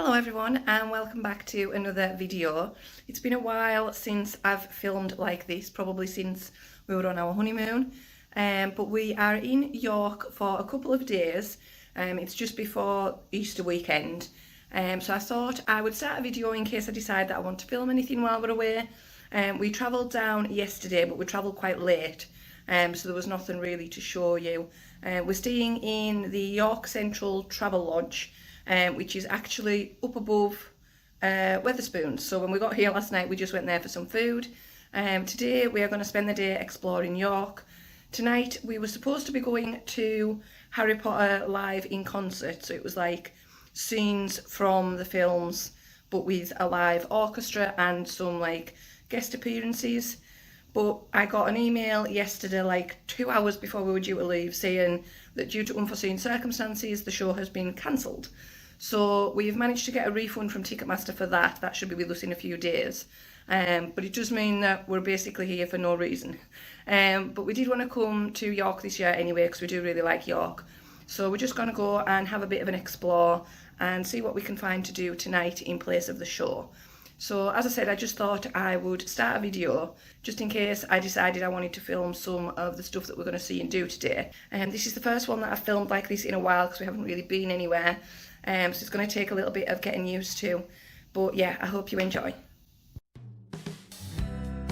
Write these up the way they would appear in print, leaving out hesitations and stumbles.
Hello everyone and welcome back to another video. It's been a while since I've filmed like this, probably since we were on our honeymoon, but we are in York for a couple of days. It's just before Easter weekend, so I thought I would start a video in case I decide that I want to film anything while we're away. We travelled down yesterday, but we travelled quite late, so there was nothing really to show you. We're staying in the York Central Travel Lodge, which is actually up above Wetherspoons. So when we got here last night, we just went there for some food. Today we are going to spend the day exploring York. Tonight we were supposed to be going to Harry Potter live in concert, so it was like scenes from the films but with a live orchestra and some like guest appearances. But I got an email yesterday, like 2 hours before we were due to leave, saying that due to unforeseen circumstances the show has been cancelled. So we've managed to get a refund from Ticketmaster for that. That should be with us in a few days. But it does mean that we're basically here for no reason. But we did want to come to York this year anyway, because we do really like York. So we're just going to go and have a bit of an explore and see what we can find to do tonight in place of the show. So as I said, I just thought I would start a video just in case I decided I wanted to film some of the stuff that we're going to see and do today. This is the first one that I've filmed like this in a while because we haven't really been anywhere. So it's going to take a little bit of getting used to. But yeah, I hope you enjoy.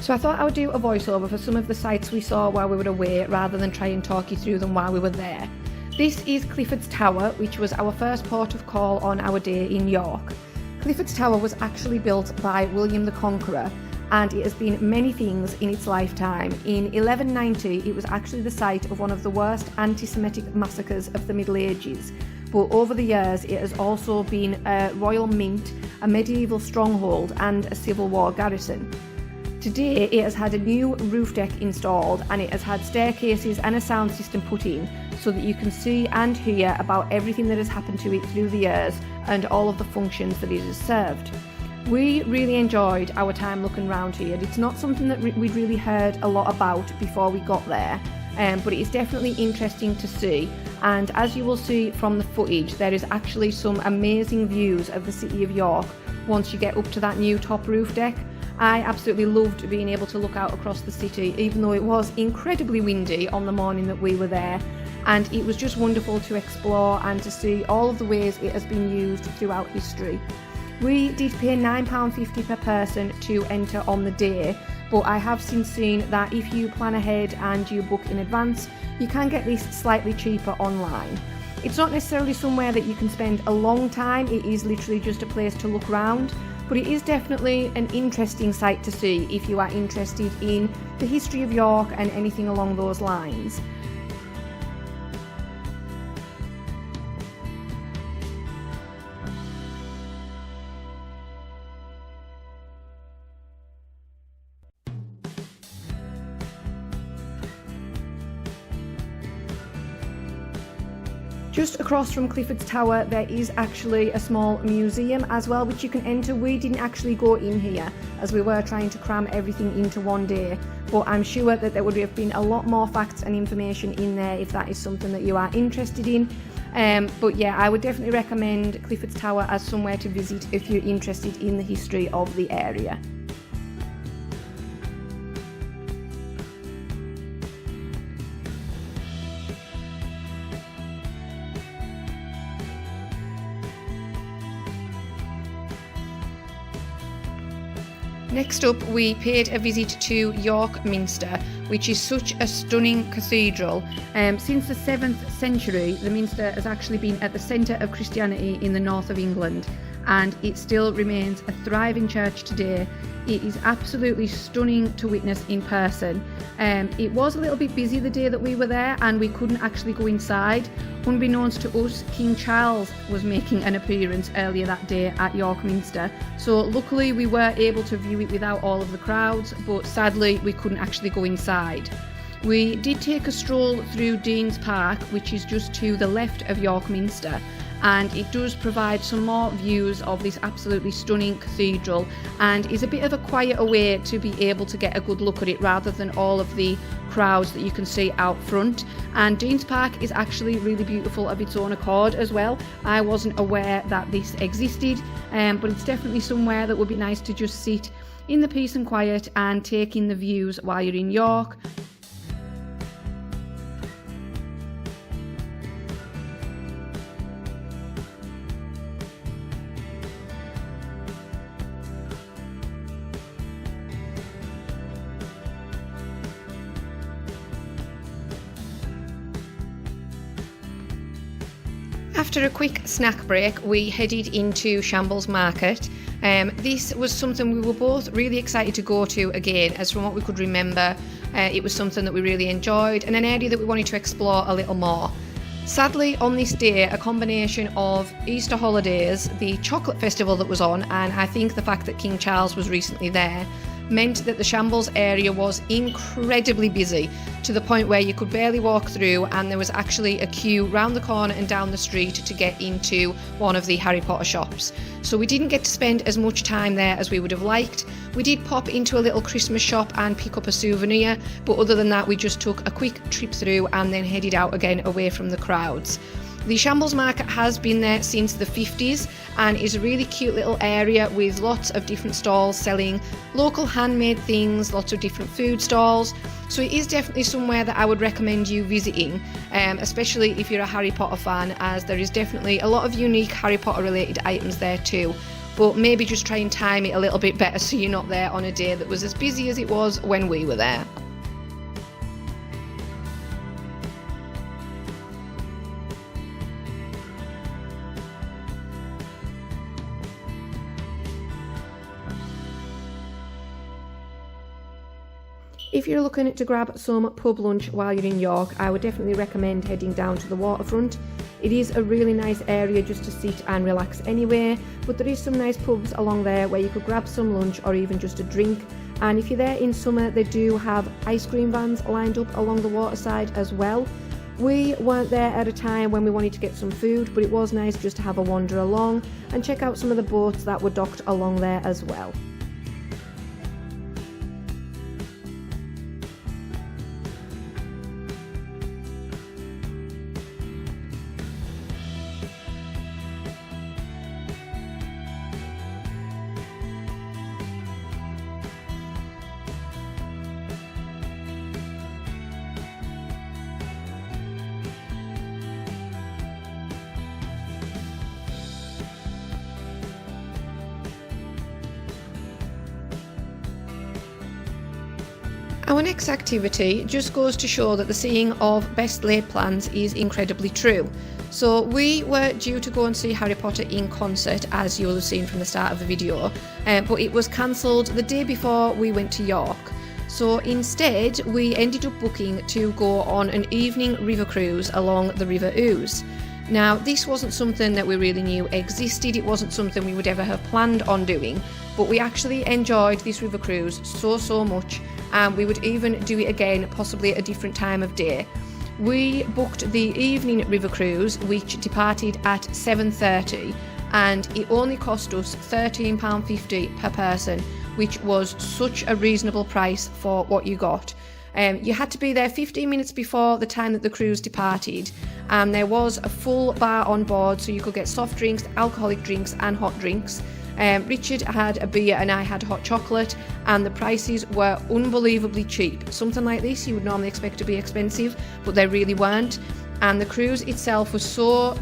So I thought I would do a voiceover for some of the sights we saw while we were away rather than try and talk you through them while we were there. This is Clifford's Tower, which was our first port of call on our day in York. Clifford's Tower was actually built by William the Conqueror, and it has been many things in its lifetime. In 1190 it was actually the site of one of the worst anti-Semitic massacres of the Middle Ages, but over the years it has also been a royal mint, a medieval stronghold and a Civil War garrison. Today it has had a new roof deck installed and it has had staircases and a sound system put in so that you can see and hear about everything that has happened to it through the years and all of the functions that it has served. We really enjoyed our time looking around here. It's not something that we'd really heard a lot about before we got there, but it is definitely interesting to see, and as you will see from the footage, there is actually some amazing views of the city of York once you get up to that new top roof deck. I absolutely loved being able to look out across the city, even though it was incredibly windy on the morning that we were there, and it was just wonderful to explore and to see all of the ways it has been used throughout history. We did pay £9.50 per person to enter on the day, but I have since seen that if you plan ahead and you book in advance, you can get this slightly cheaper online. It's not necessarily somewhere that you can spend a long time, it is literally just a place to look around, but it is definitely an interesting sight to see if you are interested in the history of York and anything along those lines. Just across from Clifford's Tower there is actually a small museum as well which you can enter. We didn't actually go in here as we were trying to cram everything into one day, but I'm sure that there would have been a lot more facts and information in there if that is something that you are interested in. But yeah, I would definitely recommend Clifford's Tower as somewhere to visit if you're interested in the history of the area. Next up, we paid a visit to York Minster, which is such a stunning cathedral. Since the 7th century, the Minster has actually been at the centre of Christianity in the north of England, and it still remains a thriving church today. It is absolutely stunning to witness in person. It was a little bit busy the day that we were there and we couldn't actually go inside. Unbeknownst to us, King Charles was making an appearance earlier that day at York Minster, so luckily we were able to view it without all of the crowds, but sadly we couldn't actually go inside. We did take a stroll through Dean's Park, which is just to the left of York Minster, and it does provide some more views of this absolutely stunning cathedral, and is a bit of a quieter way to be able to get a good look at it rather than all of the crowds that you can see out front. And Dean's Park is actually really beautiful of its own accord as well. I wasn't aware that this existed, but it's definitely somewhere that would be nice to just sit in the peace and quiet and take in the views while you're in York. After a quick snack break, we headed into Shambles Market. This was something we were both really excited to go to again, as from what we could remember, it was something that we really enjoyed and an area that we wanted to explore a little more. Sadly, on this day, a combination of Easter holidays, the chocolate festival that was on, and I think the fact that King Charles was recently there, meant that the Shambles area was incredibly busy, to the point where you could barely walk through, and there was actually a queue round the corner and down the street to get into one of the Harry Potter shops. So we didn't get to spend as much time there as we would have liked. We did pop into a little Christmas shop and pick up a souvenir, but other than that we just took a quick trip through and then headed out again away from the crowds. The Shambles Market has been there since the 50s and is a really cute little area with lots of different stalls selling local handmade things, lots of different food stalls. So it is definitely somewhere that I would recommend you visiting, especially if you're a Harry Potter fan, as there is definitely a lot of unique Harry Potter related items there too. But maybe just try and time it a little bit better so you're not there on a day that was as busy as it was when we were there. If you're looking to grab some pub lunch while you're in York, I would definitely recommend heading down to the waterfront. It is a really nice area just to sit and relax anyway, but there is some nice pubs along there where you could grab some lunch or even just a drink. And if you're there in summer, they do have ice cream vans lined up along the waterside as well. We weren't there at a time when we wanted to get some food, but it was nice just to have a wander along and check out some of the boats that were docked along there as well. Our next activity just goes to show that the saying of best laid plans is incredibly true. So we were due to go and see Harry Potter in concert, as you'll have seen from the start of the video, but it was cancelled the day before we went to York. So instead we ended up booking to go on an evening river cruise along the River Ouse. Now, this wasn't something that we really knew existed, it wasn't something we would ever have planned on doing, but we actually enjoyed this river cruise so much, and we would even do it again, possibly at a different time of day. We booked the evening river cruise, which departed at 7:30, and it only cost us £13.50 per person, which was such a reasonable price for what you got. You had to be there 15 minutes before the time that the cruise departed, and there was a full bar on board, so you could get soft drinks, alcoholic drinks and hot drinks. Richard had a beer and I had hot chocolate, and the prices were unbelievably cheap. Something like this you would normally expect to be expensive, but they really weren't. And the cruise itself was so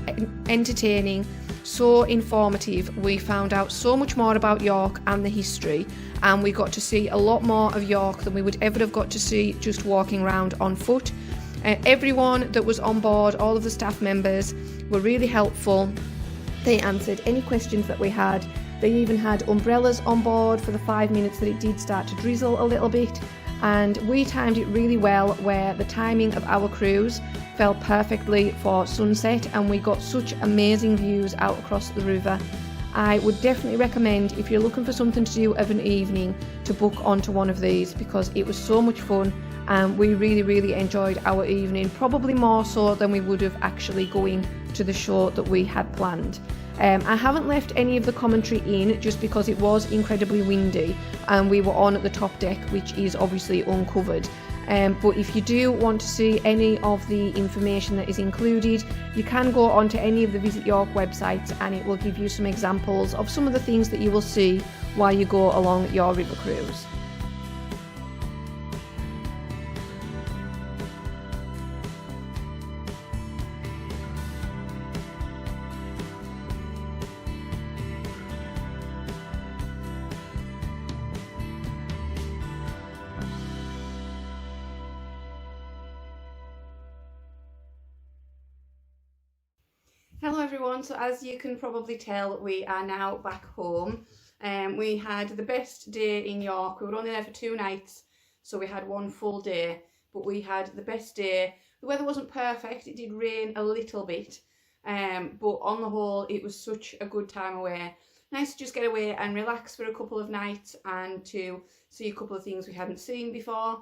entertaining, so informative. We found out so much more about York and the history, and we got to see a lot more of York than we would ever have got to see just walking around on foot. Everyone that was on board, all of the staff members, were really helpful. They answered any questions that we had. They even had umbrellas on board for the 5 minutes that it did start to drizzle a little bit, and we timed it really well, where the timing of our cruise fell perfectly for sunset, and we got such amazing views out across the river. I would definitely recommend, if you're looking for something to do of an evening, to book onto one of these, because it was so much fun and we really enjoyed our evening, probably more so than we would have actually going to the show that we had planned. I haven't left any of the commentary in just because it was incredibly windy and we were on at the top deck, which is obviously uncovered. But if you do want to see any of the information that is included, you can go onto any of the Visit York websites and it will give you some examples of some of the things that you will see while you go along your river cruise. Hello everyone, so as you can probably tell, we are now back home. We had the best day in York. We were only there for 2 nights, so we had 1 full day, but we had the best day. The weather wasn't perfect, it did rain a little bit, but on the whole it was such a good time away. Nice to just get away and relax for a couple of nights and to see a couple of things we hadn't seen before.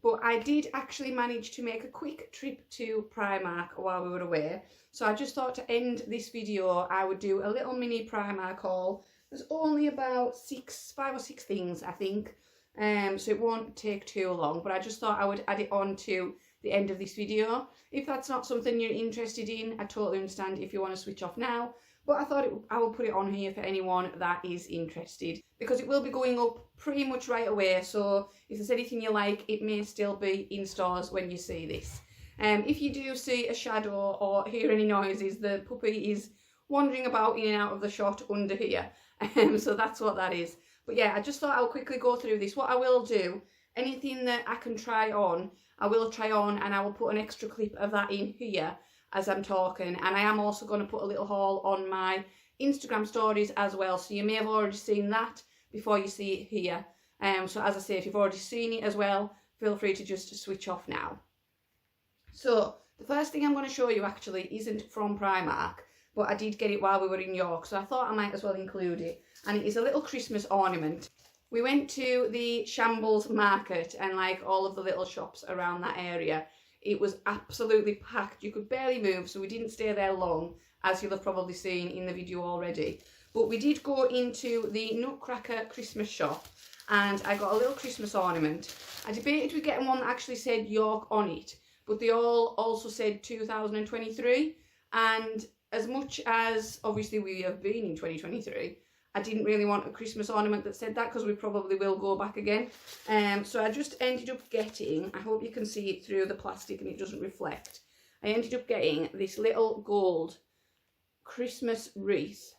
But I did actually manage to make a quick trip to Primark while we were away. So I just thought to end this video, I would do a little mini Primark haul. There's only about 5 or 6 things, I think. So it won't take too long, but I just thought I would add it on to the end of this video. If that's not something you're interested in, I totally understand if you want to switch off now. But I thought I will put it on here for anyone that is interested, because it will be going up pretty much right away. So if there's anything you like, it may still be in stores when you see this. If you do see a shadow or hear any noises, the puppy is wandering about in and out of the shot under here. So that's what that is. But yeah, I just thought I'll quickly go through this. What I will do, anything that I can try on, I will try on, and I will put an extra clip of that in here as I'm talking. And I am also going to put a little haul on my Instagram stories as well, so you may have already seen that before you see it here. So as I say, if you've already seen it as well, feel free to just switch off now. So the first thing I'm going to show you actually isn't from Primark, but I did get it while we were in York, so I thought I might as well include it. And it is a little Christmas ornament. We went to the Shambles Market and like all of the little shops around that area. It was absolutely packed. You could barely move, so we didn't stay there long, as you'll have probably seen in the video already. But we did go into the Nutcracker Christmas shop and I got a little Christmas ornament. I debated with getting one that actually said York on it, but they all also said 2023. And as much as obviously we have been in 2023, I didn't really want a Christmas ornament that said that, because we probably will go back again. So I just ended up getting, I hope you can see it through the plastic and it doesn't reflect, I ended up getting this little gold Christmas wreath.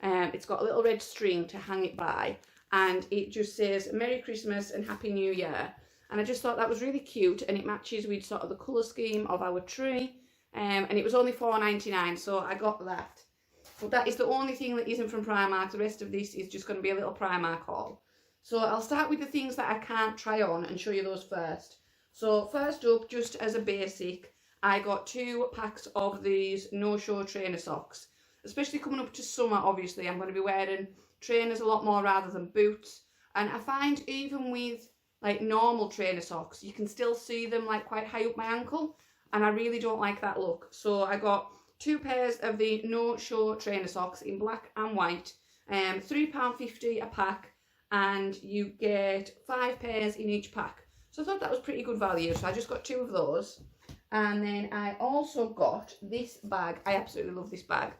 It's got a little red string to hang it by, and it just says Merry Christmas and Happy New Year. And I just thought that was really cute, and it matches with sort of the colour scheme of our tree. And it was only $4.99, so I got that. But that is the only thing that isn't from Primark. The rest of this is just going to be a little Primark haul. So I'll start with the things that I can't try on and show you those first. So first up, just as a basic, I got 2 packs of these no-show trainer socks. Especially coming up to summer, obviously, I'm going to be wearing trainers a lot more rather than boots. And I find even with like normal trainer socks, you can still see them like quite high up my ankle. And I really don't like that look. So I got 2 pairs of the no-show trainer socks in black and white, £3.50 a pack, and you get 5 pairs in each pack. So I thought that was pretty good value, so I just got 2 of those. And then I also got this bag. I absolutely love this bag.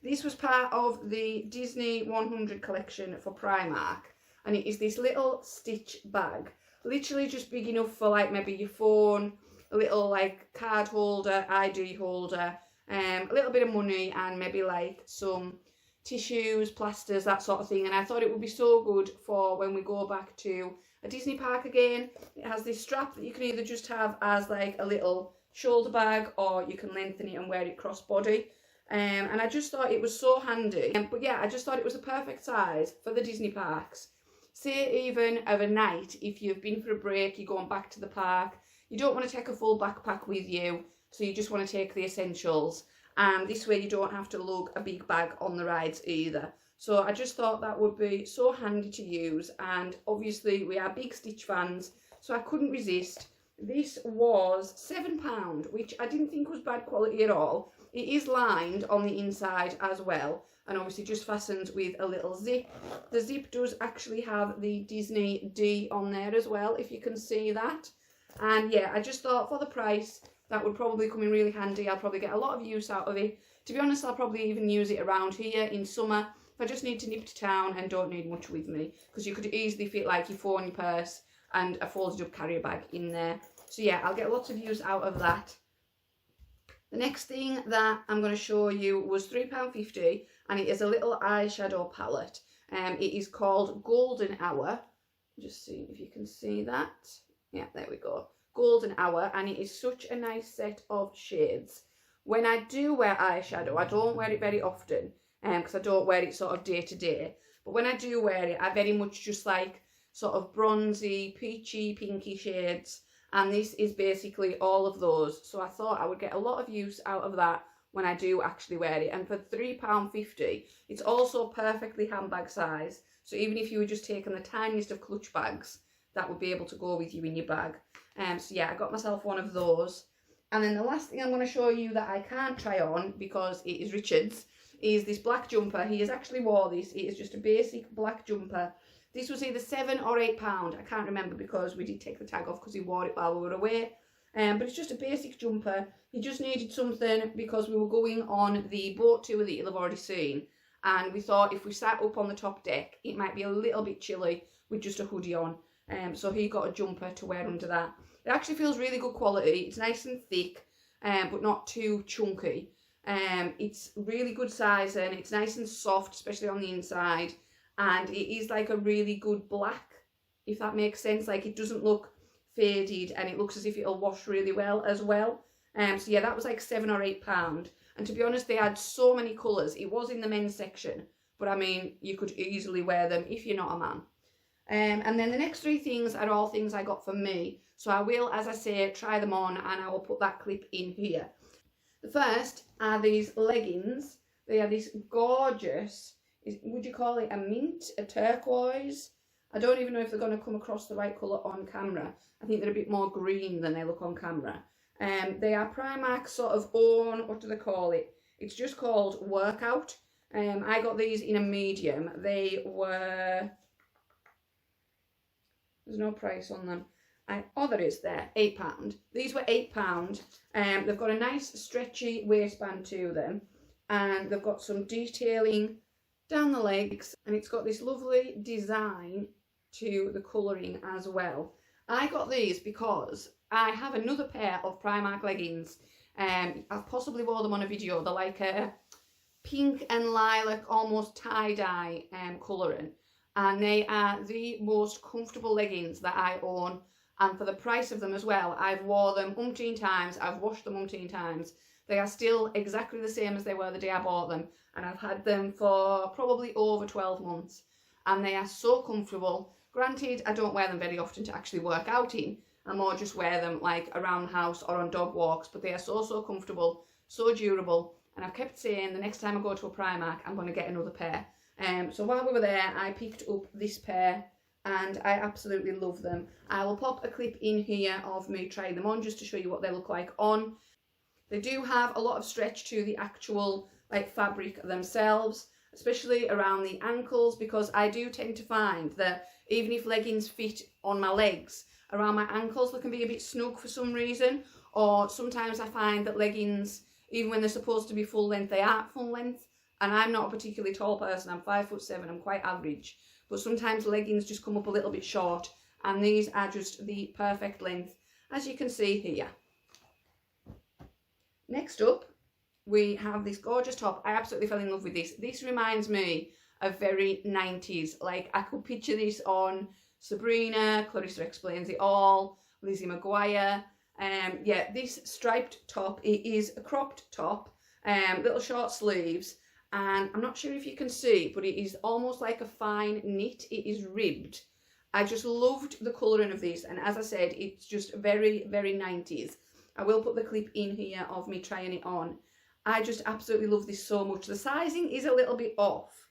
This was part of the Disney 100 collection for Primark, and it is this little stitch bag, literally just big enough for like maybe your phone, a little like card holder, ID holder, a little bit of money, and maybe like some tissues, plasters, that sort of thing. And I thought it would be so good for when we go back to a Disney park again. It has this strap that you can either just have as like a little shoulder bag, or you can lengthen it and wear it crossbody. And I just thought it was so handy. But yeah, I just thought it was the perfect size for the Disney parks. Say even of a night, if you've been for a break, you're going back to the park, you don't want to take a full backpack with you, so you just want to take the essentials. And this way you don't have to lug a big bag on the rides either. So I just thought that would be so handy to use. And obviously we are big Stitch fans, so I couldn't resist. This was £7, which I didn't think was bad quality at all. It is lined on the inside as well, and obviously just fastened with a little zip. The zip does actually have the Disney D on there as well, if you can see that. And yeah, I just thought for the price, that would probably come in really handy. I'll probably get a lot of use out of it. To be honest, I'll probably even use it around here in summer if I just need to nip to town and don't need much with me, because you could easily fit like your phone, your purse and a folded up carrier bag in there. So yeah, I'll get lots of use out of that. The next thing that I'm going to show you was £3.50, and it is a little eyeshadow palette. It is called Golden Hour. Just see if you can see that. Yeah, there we go. Golden Hour, and it is such a nice set of shades. When I do wear eyeshadow, I don't wear it very often because I don't wear it sort of day to day. But when I do wear it, I very much just like sort of bronzy, peachy, pinky shades. And this is basically all of those. So I thought I would get a lot of use out of that when I do actually wear it. And for £3.50, it's also perfectly handbag size. So even if you were just taking the tiniest of clutch bags, that would be able to go with you in your bag. So yeah, I got myself one of those. And then the last thing I'm going to show you that I can't try on because it is Richard's is this black jumper. He has actually wore this. It is just a basic black jumper. This was either £7 or £8. I can't remember because we did take the tag off because he wore it while we were away. But it's just a basic jumper. He just needed something because we were going on the boat tour that you'll have already seen. And we thought if we sat up on the top deck, it might be a little bit chilly with just a hoodie on. So he got a jumper to wear under that. It actually feels really good quality. It's nice and thick, but not too chunky. It's really good size and it's nice and soft, especially on the inside. And it is like a really good black, if that makes sense. Like it doesn't look faded and it looks as if it'll wash really well as well. So yeah, that was like £7 or £8. And to be honest, they had so many colours. It was in the men's section, but I mean, you could easily wear them if you're not a man. And then the next three things are all things I got for me. So I will, as I say, try them on and I will put that clip in here. The first are these leggings. They are this gorgeous, would you call it a mint, a turquoise? I don't even know if they're going to come across the right colour on camera. I think they're a bit more green than they look on camera. They are Primark sort of own, what do they call it? It's just called Workout. I got these in a medium. They were, there's no price on them. Oh, there is there, £8. These were £8. They've got a nice stretchy waistband to them. And they've got some detailing down the legs. And it's got this lovely design to the colouring as well. I got these because I have another pair of Primark leggings. I've possibly wore them on a video. They're like a pink and lilac, almost tie-dye colouring. And they are the most comfortable leggings that I own. And for the price of them as well, I've wore them umpteen times, I've washed them umpteen times. They are still exactly the same as they were the day I bought them. And I've had them for probably over 12 months. And they are so comfortable. Granted, I don't wear them very often to actually work out in. I more just wear them like around the house or on dog walks. But they are so comfortable, so durable. And I've kept saying the next time I go to a Primark, I'm going to get another pair. So while we were there, I picked up this pair. And I absolutely love them. I will pop a clip in here of me trying them on just to show you what they look like on. They do have a lot of stretch to the actual like fabric themselves, especially around the ankles, because I do tend to find that even if leggings fit on my legs, around my ankles they can be a bit snug for some reason. Or sometimes I find that leggings, even when they're supposed to be full length, they aren't full length. And I'm not a particularly tall person, I'm 5'7", I'm quite average. But sometimes leggings just come up a little bit short, and these are just the perfect length, as you can see here. Next up, we have this gorgeous top. I absolutely fell in love with this. This reminds me of very 90s. Like, I could picture this on Sabrina, Clarissa Explains It All, Lizzie McGuire. Yeah, this striped top, it is a cropped top, little short sleeves. And I'm not sure if you can see, but it is almost like a fine knit. It is ribbed. I just loved the colouring of this. And as I said, it's just very 90s. I will put the clip in here of me trying it on. I just absolutely love this so much. The sizing is a little bit off.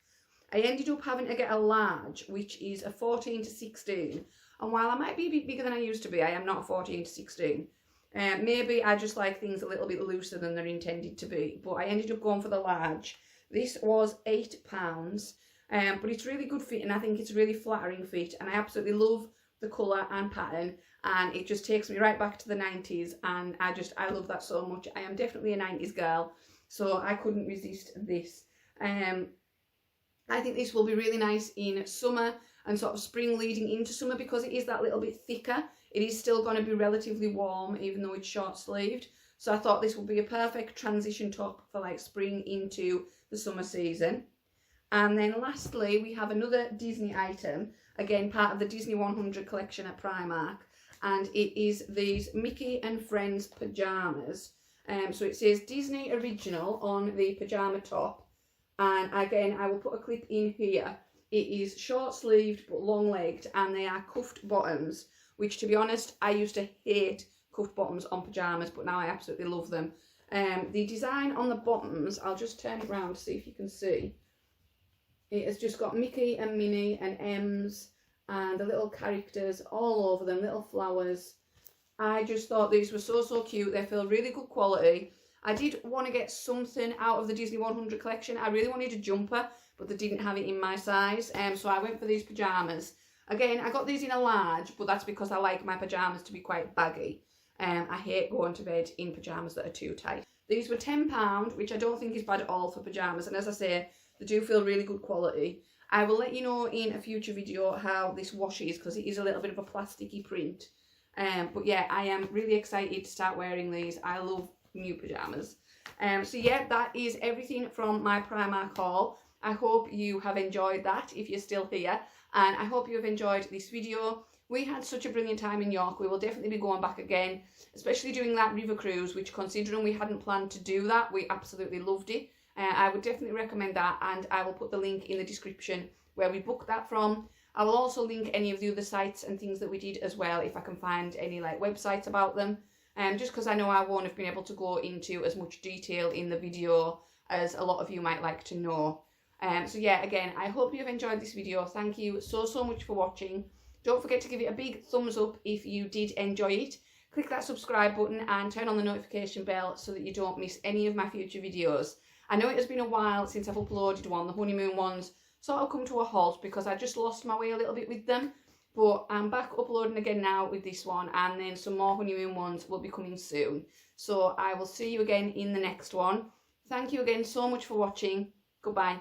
I ended up having to get a large, which is a 14 to 16. And while I might be a bit bigger than I used to be, I am not a 14 to 16. Maybe I just like things a little bit looser than they're intended to be, but I ended up going for the large. This was £8, but it's really good fit and I think it's a really flattering fit, and I absolutely love the colour and pattern, and it just takes me right back to the 90s, and I love that so much. I am definitely a 90s girl, so I couldn't resist this. I think this will be really nice in summer and sort of spring leading into summer, because it is that little bit thicker. It is still going to be relatively warm even though it's short sleeved, so I thought this would be a perfect transition top for like spring into the summer season. And then lastly, we have another Disney item, again part of the Disney 100 collection at Primark, and it is these Mickey and Friends pyjamas. So it says Disney Original on the pyjama top, and again I will put a clip in here. It is short sleeved but long legged, and they are cuffed bottoms, which to be honest I used to hate cuffed bottoms on pyjamas, but now I absolutely love them. The design on the bottoms, I'll just turn it around to see if you can see. It has just got Mickey and Minnie and M's and the little characters all over them, little flowers. I just thought these were so cute. They feel really good quality. I did want to get something out of the Disney 100 collection. I really wanted a jumper, but they didn't have it in my size, so I went for these pyjamas. Again, I got these in a large, but that's because I like my pyjamas to be quite baggy. I hate going to bed in pyjamas that are too tight. These were £10, which I don't think is bad at all for pyjamas, and as I say, they do feel really good quality. I will let you know in a future video how this washes, because it is a little bit of a plasticky print. But yeah, I am really excited to start wearing these. I love new pyjamas. So yeah, that is everything from my Primark haul. I hope you have enjoyed that if you're still here, and I hope you have enjoyed this video. We had such a brilliant time in York. We will definitely be going back again, especially doing that river cruise, which, considering we hadn't planned to do that, we absolutely loved it. I would definitely recommend that, and I will put the link in the description where we booked that from. I will also link any of the other sites and things that we did as well, if I can find any like websites about them. Just because I know I won't have been able to go into as much detail in the video as a lot of you might like to know. So yeah, again, I hope you have enjoyed this video. Thank you so much for watching. Don't forget to give it a big thumbs up if you did enjoy it. Click that subscribe button and turn on the notification bell so that you don't miss any of my future videos. I know it has been a while since I've uploaded one. The honeymoon ones sort of come to a halt because I just lost my way a little bit with them. But I'm back uploading again now with this one, and then some more honeymoon ones will be coming soon. So I will see you again in the next one. Thank you again so much for watching. Goodbye.